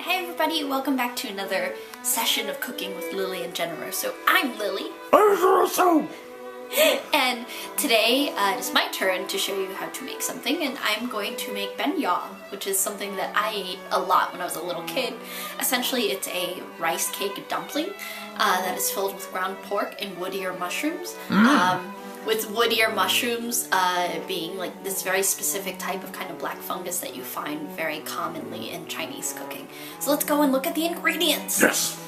Hey everybody, welcome back to another session of Cooking with Lily and Generoso. I'm Lily. I'm Generoso. And today it is my turn to show you how to make something, and I'm going to make Banh Gio, which is something that I ate a lot when I was a little kid. Essentially, it's a rice cake dumpling that is filled with ground pork and wood ear mushrooms. With wood ear mushrooms being like this very specific type of kind of black fungus that you find very commonly in Chinese cooking. So let's go and look at the ingredients. Yes.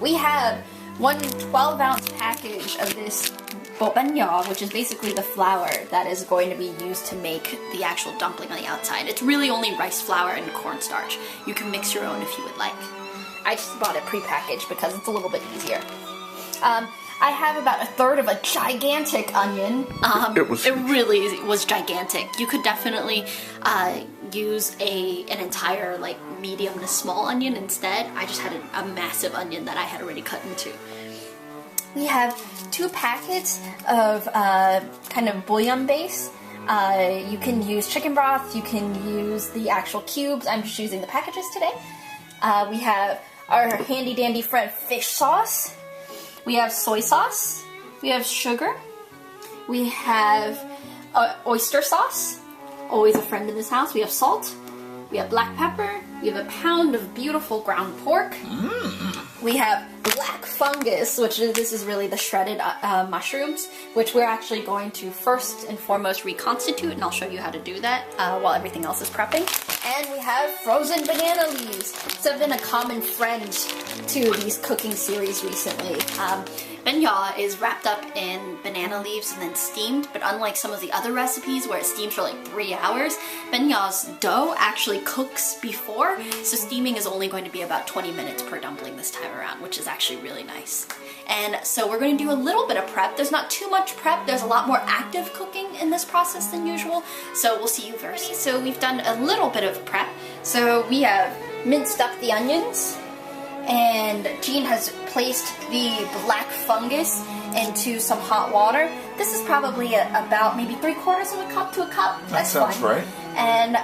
We have one 12-ounce package of this Banh Gio, which is basically the flour that is going to be used to make the actual dumpling on the outside. It's really only rice flour and cornstarch. You can mix your own if you would like. I just bought it pre-packaged because it's a little bit easier. I have about a third of a gigantic onion. It really was gigantic. You could definitely use an entire like medium to small onion instead. I just had a massive onion that I had already cut into. We have 2 packets of kind of bouillon base. You can use chicken broth, you can use the actual cubes. I'm just using the packages today. We have our handy dandy friend fish sauce. We have soy sauce, we have sugar, we have oyster sauce, always a friend in this house, we have salt, we have black pepper, we have a pound of beautiful ground pork, we have black fungus, which this is really the shredded mushrooms, which we're actually going to first and foremost reconstitute, and I'll show you how to do that while everything else is prepping. And we have frozen banana leaves. This has been a common friend to these cooking series recently. Banh Gio is wrapped up in banana leaves and then steamed, but unlike some of the other recipes where it steams for like 3 hours, Banh Gio's dough actually cooks before, so steaming is only going to be about 20 minutes per dumpling this time around, which is actually really nice. And so we're going to do a little bit of prep. There's not too much prep. There's a lot more active cooking in this process than usual, so we'll see you very soon. So we've done a little bit of prep. So we have minced up the onions, and Jean has placed the black fungus into some hot water. This is probably about maybe 3/4 of a cup to a cup. That sounds right. And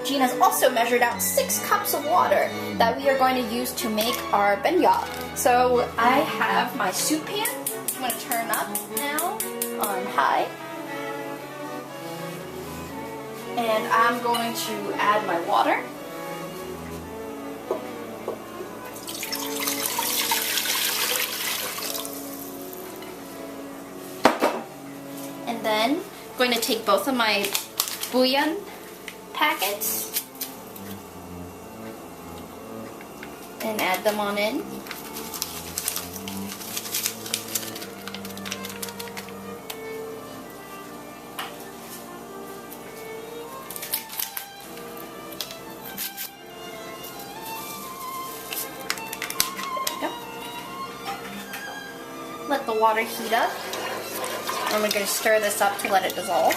Jean has also measured out 6 cups of water that we are going to use to make our Banh Gio. So I have my soup pan. I'm going to turn up now on high. And I'm going to add my water. And then I'm going to take both of my bouillon packets and add them on in. Let the water heat up. And we're going to stir this up to let it dissolve.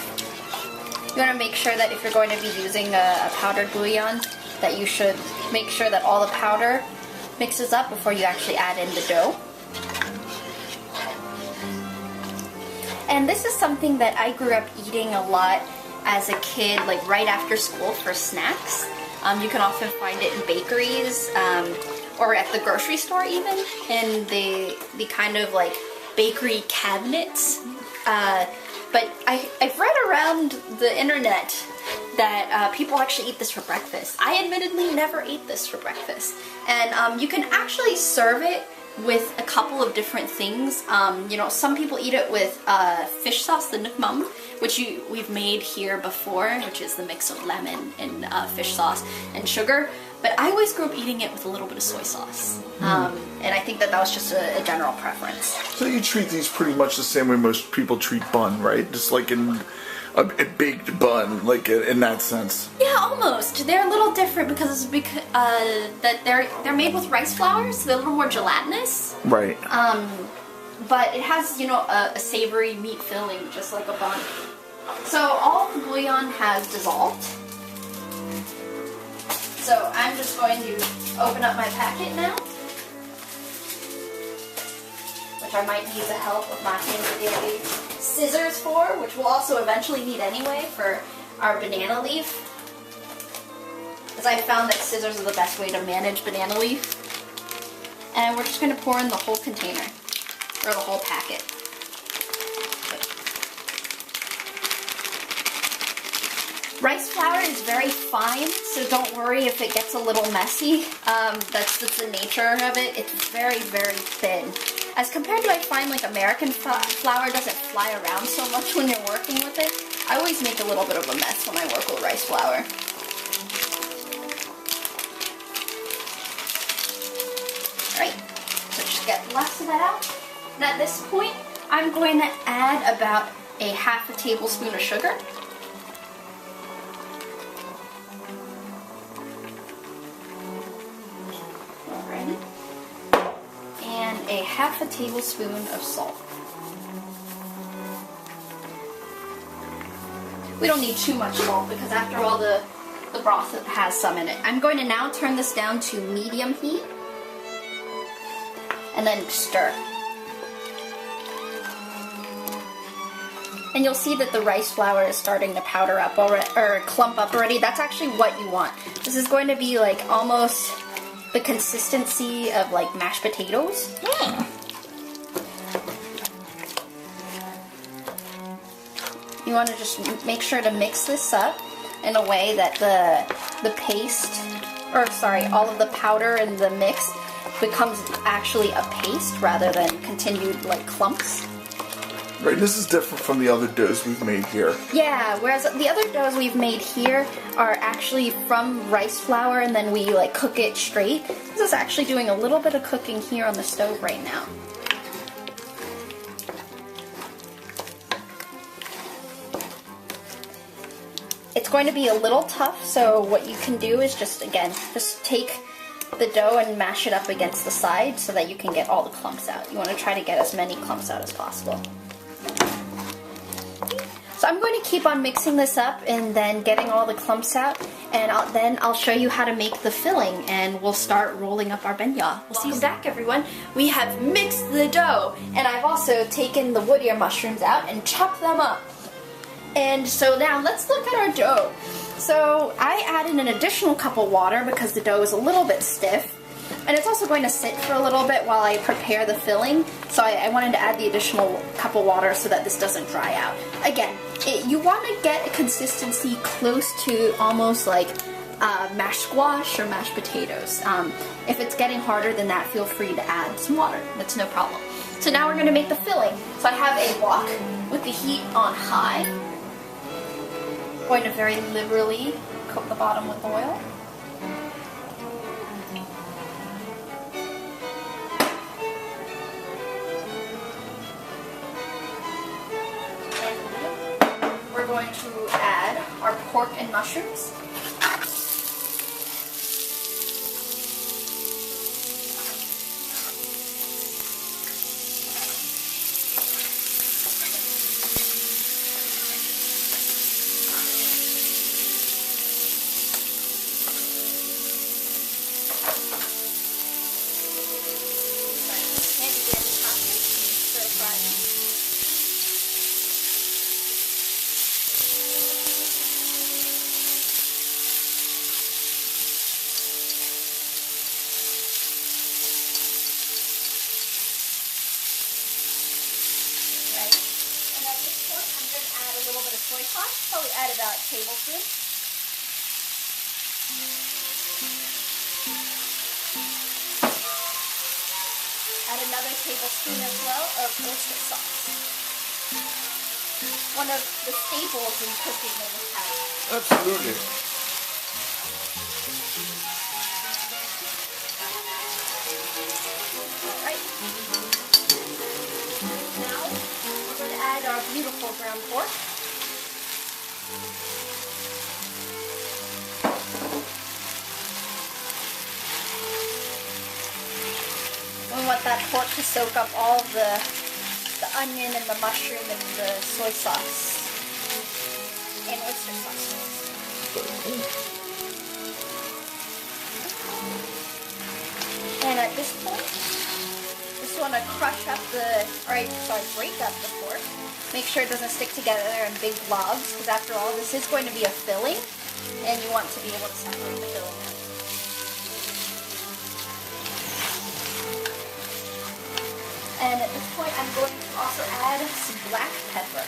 You want to make sure that if you're going to be using a powdered bouillon, that you should make sure that all the powder mixes up before you actually add in the dough. And this is something that I grew up eating a lot as a kid, like right after school for snacks. You can often find it in bakeries, or at the grocery store even, in the kind of like bakery cabinets. But I've read around the internet that people actually eat this for breakfast. I admittedly never ate this for breakfast. And you can actually serve it with a couple of different things. You know, some people eat it with fish sauce, the nước mắm, which we've made here before, which is the mix of lemon and fish sauce and sugar. But I always grew up eating it with a little bit of soy sauce. And I think that was just a general preference. So you treat these pretty much the same way most people treat bun, right? Just like in a baked bun, like in that sense. Yeah, almost. They're a little different because that they're made with rice flour, so they're a little more gelatinous. Right. But it has, you know, a savory meat filling, just like a bun. So all the bouillon has dissolved. So I'm just going to open up my packet now, which I might need the help of my handy-dandy scissors for, which we'll also eventually need anyway for our banana leaf. because I found that scissors are the best way to manage banana leaf. And we're just going to pour in the whole container, or the whole packet. Rice flour is very fine, so don't worry if it gets a little messy. That's just the nature of it. It's very, very thin. As compared to, I find like American flour doesn't fly around so much when you're working with it. I always make a little bit of a mess when I work with rice flour. Alright, so just get less of that out. And at this point, I'm going to add about a half a tablespoon of sugar. And a half a tablespoon of salt. We don't need too much salt because after all the broth has some in it. I'm going to now turn this down to medium heat and then stir. And you'll see that the rice flour is starting to powder up already, or clump up already. That's actually what you want. This is going to be like almost the consistency of like mashed potatoes. You want to just make sure to mix this up in a way that the paste, or sorry, all of the powder and the mix becomes actually a paste rather than continued like clumps. Right, this is different from the other doughs we've made here. Yeah, whereas the other doughs we've made here are actually from rice flour and then we like cook it straight. This is actually doing a little bit of cooking here on the stove right now. It's going to be a little tough, so what you can do is just take the dough and mash it up against the side so that you can get all the clumps out. You want to try to get as many clumps out as possible. So I'm going to keep on mixing this up and then getting all the clumps out, and then I'll show you how to make the filling, and we'll start rolling up our banh gio. We'll see you back, everyone. We have mixed the dough, and I've also taken the wood ear mushrooms out and chopped them up. And so now let's look at our dough. So I added an additional cup of water because the dough is a little bit stiff. And it's also going to sit for a little bit while I prepare the filling. So I wanted to add the additional cup of water so that this doesn't dry out. Again, you want to get a consistency close to almost like mashed squash or mashed potatoes. If it's getting harder than that, feel free to add some water. That's no problem. So now we're going to make the filling. So I have a wok with the heat on high. I'm going to very liberally coat the bottom with oil. And we're going to add our pork and mushrooms. Soy sauce, probably add about a tablespoon. Add another tablespoon as well of oyster sauce. One of the staples in cooking in this house. Absolutely. Alright. Now we're going to add our beautiful ground pork. We want that pork to soak up all the onion and the mushroom and the soy sauce and oyster sauce. And at this point, just want to break up the pork. Make sure it doesn't stick together in big blobs, because after all, this is going to be a filling. and you want to be able to separate the filling. And at this point, I'm going to also add some black pepper.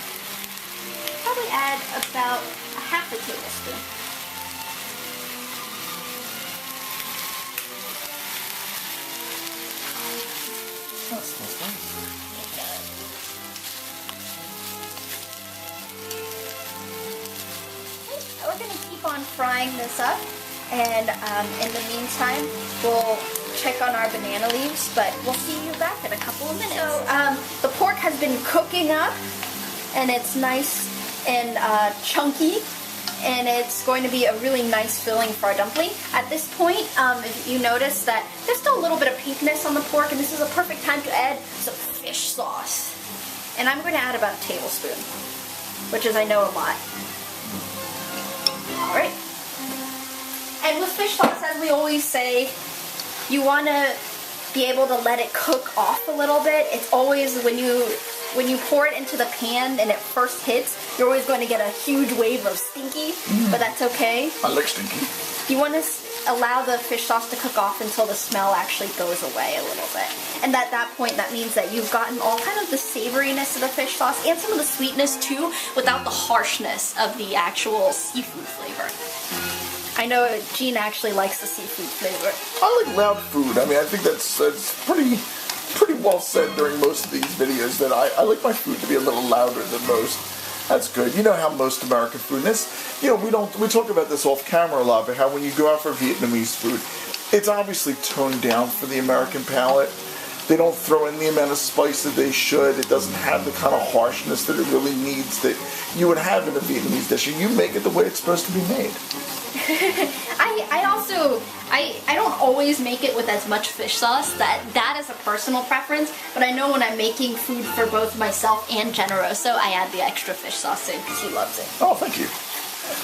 Probably add about a half a tablespoon. That smells nice. We're going to keep on frying this up, and in the meantime, we'll check on our banana leaves, but we'll see you back in a couple of minutes. So, the pork has been cooking up, and it's nice and chunky, and it's going to be a really nice filling for our dumpling. At this point, if you notice that there's still a little bit of pinkness on the pork, and this is a perfect time to add some fish sauce. And I'm going to add about a tablespoon, which is, I know, a lot. Alright. And with fish sauce, as we always say, you want to be able to let it cook off a little bit. It's always, when you pour it into the pan and it first hits, you're always going to get a huge wave of stinky, but that's okay. I like stinky. You want to allow the fish sauce to cook off until the smell actually goes away a little bit. And at that point, that means that you've gotten all kind of the savoriness of the fish sauce and some of the sweetness too, without the harshness of the actual seafood flavor. I know Jean actually likes the seafood flavor. I like loud food. I mean, I think that's pretty well said during most of these videos that I like my food to be a little louder than most. That's good. You know how most American food is. You know, we talk about this off camera a lot, but how when you go out for Vietnamese food, it's obviously toned down for the American palate. They don't throw in the amount of spice that they should. It doesn't have the kind of harshness that it really needs that you would have in a Vietnamese dish. And you make it the way it's supposed to be made. I don't always make it with as much fish sauce. That is a personal preference, but I know when I'm making food for both myself and Generoso, I add the extra fish sauce in because he loves it. Oh, thank you.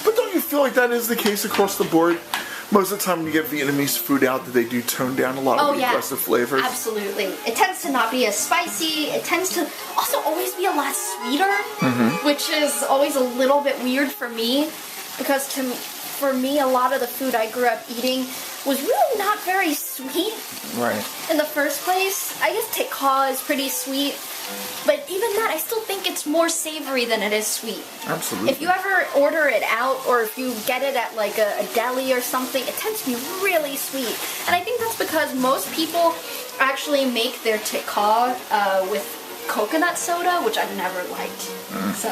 But don't you feel like that is the case across the board? Most of the time when you get Vietnamese food out, that they do tone down a lot of the aggressive flavors. Absolutely. It tends to not be as spicy. It tends to also always be a lot sweeter, which is always a little bit weird for me, because for me, a lot of the food I grew up eating was really not very sweet. Right. In the first place. I guess tic ca is pretty sweet, but even that, I still think it's more savory than it is sweet. Absolutely. If you ever order it out, or if you get it at like a deli or something, it tends to be really sweet. And I think that's because most people actually make their tic ca with coconut soda, which I've never liked. So.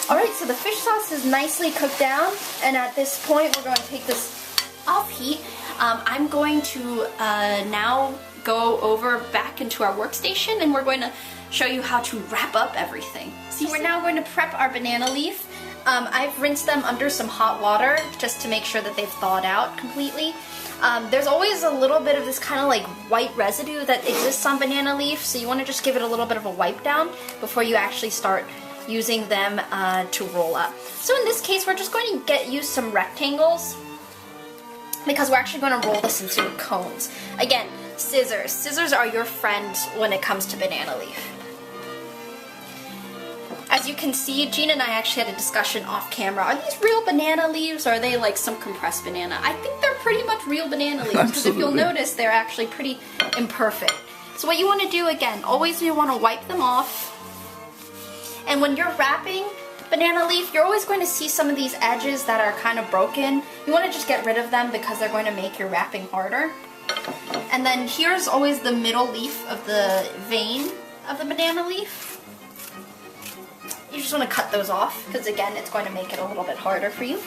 Alright, so the fish sauce is nicely cooked down, and at this point we're going to take this off heat. I'm going to now go over back into our workstation, and we're going to show you how to wrap up everything. So we're now going to prep our banana leaf. I've rinsed them under some hot water just to make sure that they've thawed out completely. There's always a little bit of this kind of like white residue that exists on banana leaf, so you want to just give it a little bit of a wipe down before you actually start using them to roll up. So in this case, we're just going to use some rectangles, because we're actually going to roll this into cones. Again, scissors. Scissors are your friend when it comes to banana leaf. As you can see, Jean and I actually had a discussion off camera. Are these real banana leaves, or are they like some compressed banana? I think they're pretty much real banana leaves, because if you'll notice, they're actually pretty imperfect. So what you want to do, again, always you want to wipe them off. And when you're wrapping banana leaf, you're always going to see some of these edges that are kind of broken. You want to just get rid of them because they're going to make your wrapping harder. And then here's always the middle leaf of the vein of the banana leaf. You just want to cut those off because, again, it's going to make it a little bit harder for you.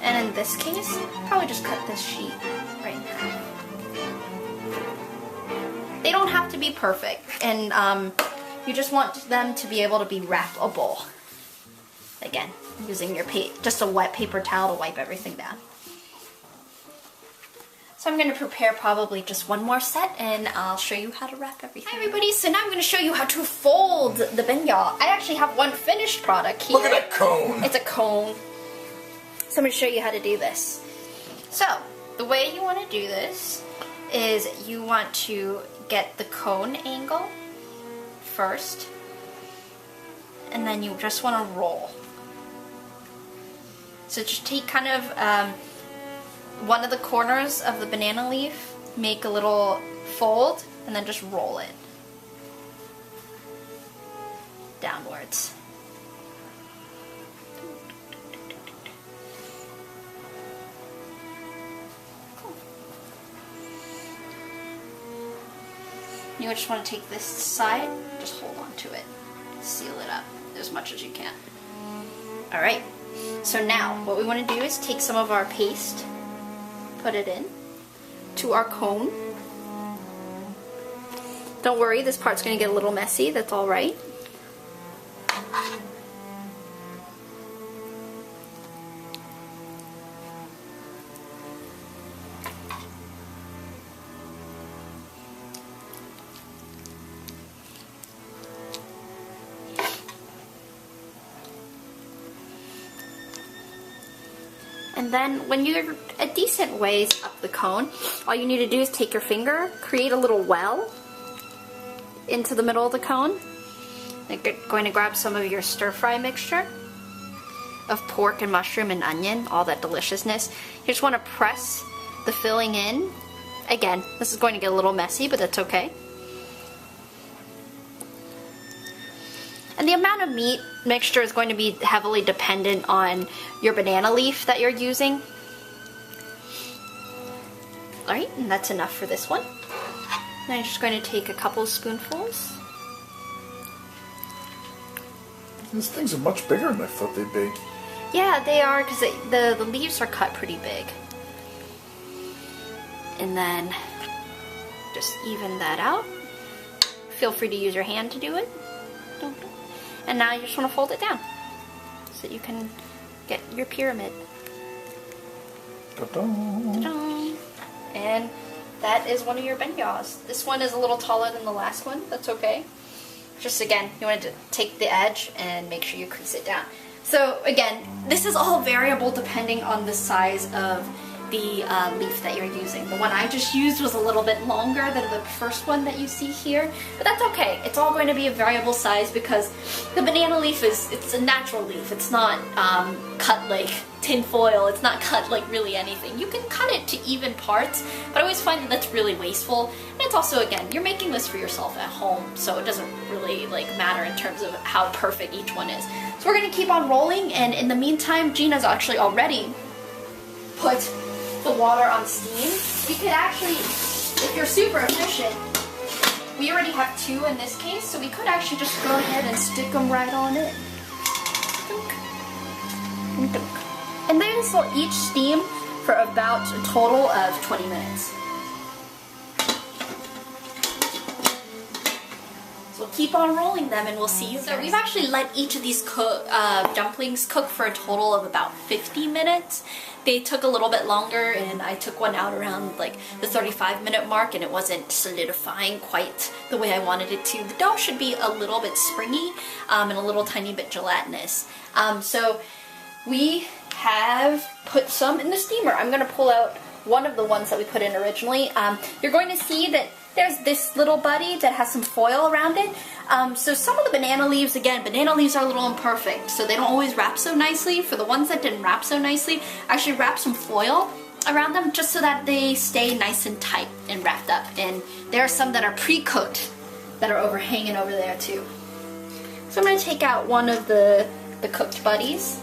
And in this case, probably just cut this sheet right there. They don't have to be perfect, and you just want them to be able to be wrappable. Again, using your just a wet paper towel to wipe everything down. So I'm going to prepare probably just one more set, and I'll show you how to wrap everything. Hi everybody, so now I'm going to show you how to fold the Banh Gio. I actually have one finished product here. Look at that cone! It's a cone. So I'm going to show you how to do this. So, the way you want to do this is you want to get the cone angle first, and then you just want to roll. So just take kind of one of the corners of the banana leaf, make a little fold, and then just roll it downwards. You just want to take this side, just hold on to it, seal it up as much as you can. Alright, so now what we want to do is take some of our paste, put it in to our cone. Don't worry, this part's going to get a little messy, that's alright. And then when you're a decent ways up the cone, all you need to do is take your finger, create a little well into the middle of the cone. You're going to grab some of your stir-fry mixture of pork and mushroom and onion, all that deliciousness. You just want to press the filling in. Again, this is going to get a little messy, but that's okay. And the amount of meat mixture is going to be heavily dependent on your banana leaf that you're using. Alright, and that's enough for this one. Then I'm just going to take a couple spoonfuls. These things are much bigger than I thought they'd be. Yeah, they are, because the leaves are cut pretty big. And then just even that out. Feel free to use your hand to do it. And now you just want to fold it down so you can get your pyramid. Ta-da. And that is one of your Banh Gios. This one is a little taller than the last one. That's okay. Just again, you want to take the edge and make sure you crease it down. So again, this is all variable depending on the size of the leaf that you're using. The one I just used was a little bit longer than the first one that you see here, but that's okay. It's all going to be a variable size because the banana leaf it's a natural leaf. It's not cut like tin foil. It's not cut like really anything. You can cut it to even parts, but I always find that that's really wasteful. And it's also, again, you're making this for yourself at home, so it doesn't really like matter in terms of how perfect each one is. So we're going to keep on rolling, and in the meantime, Gina's actually already put the water on steam. We could actually, if you're super efficient, we already have two in this case, so we could actually just go ahead and stick them right on in. Dunk. Dunk. And this will each steam for about a total of 20 minutes. So we'll keep on rolling them and we'll see you. So we've actually let each of these dumplings cook for a total of about 50 minutes. They took a little bit longer, and I took one out around like the 35-minute mark, and it wasn't solidifying quite the way I wanted it to. The dough should be a little bit springy and a little tiny bit gelatinous. So we have put some in the steamer. I'm going to pull out one of the ones that we put in originally. You're going to see that there's this little buddy that has some foil around it. So some of the banana leaves, again, banana leaves are a little imperfect, so they don't always wrap so nicely. For the ones that didn't wrap so nicely, I actually wrapped some foil around them just so that they stay nice and tight and wrapped up. And there are some that are pre-cooked that are hanging over there too. So I'm going to take out one of the cooked buddies.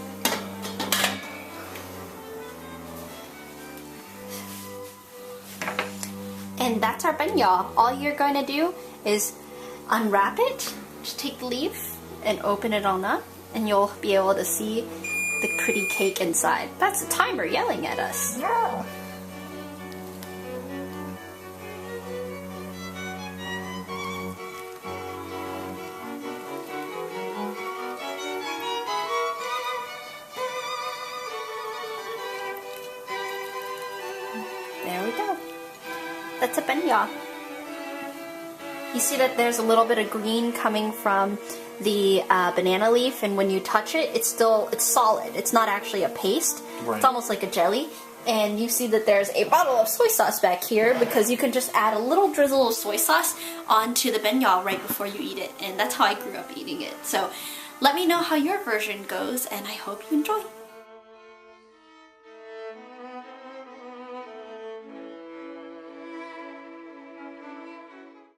And that's our Banh Gio. All you're going to do is unwrap it, just take the leaf and open it on up, and you'll be able to see the pretty cake inside. That's the timer yelling at us. Yeah. There we go. That's a Banh Gio. You see that there's a little bit of green coming from the banana leaf, and when you touch it, it's solid. It's not actually a paste. Right. It's almost like a jelly. And you see that there's a bottle of soy sauce back here because you can just add a little drizzle of soy sauce onto the Banh Gio right before you eat it. And that's how I grew up eating it. So let me know how your version goes, and I hope you enjoy.